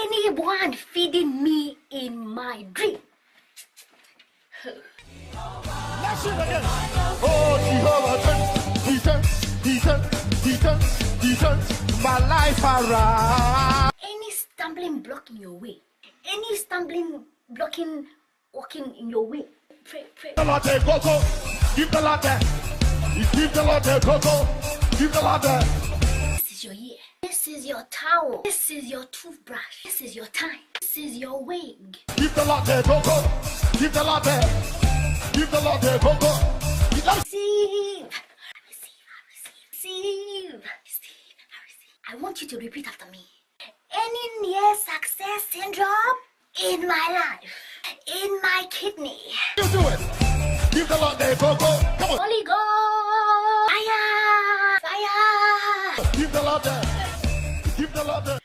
anyone feeding me in my dream. Let's shoot again. Oh, he turns my life around. Any stumbling block in your way, any stumbling blocking walking in your way, pray. The Lord the coco, give the Lord the, give the Lord the coco, give the Lord the. This is your year. This is your towel. This is your toothbrush. This is your time. This is your wig. Give the Lord the coco, give the Lord the, give the Lord the coco. Receive. I want you to repeat after me. Any near success syndrome in my life, in my kidney. You do it. Give the Lord the coco. Come on. Holy Ghost, fire, fire. Give the Lord the, give the Lord the.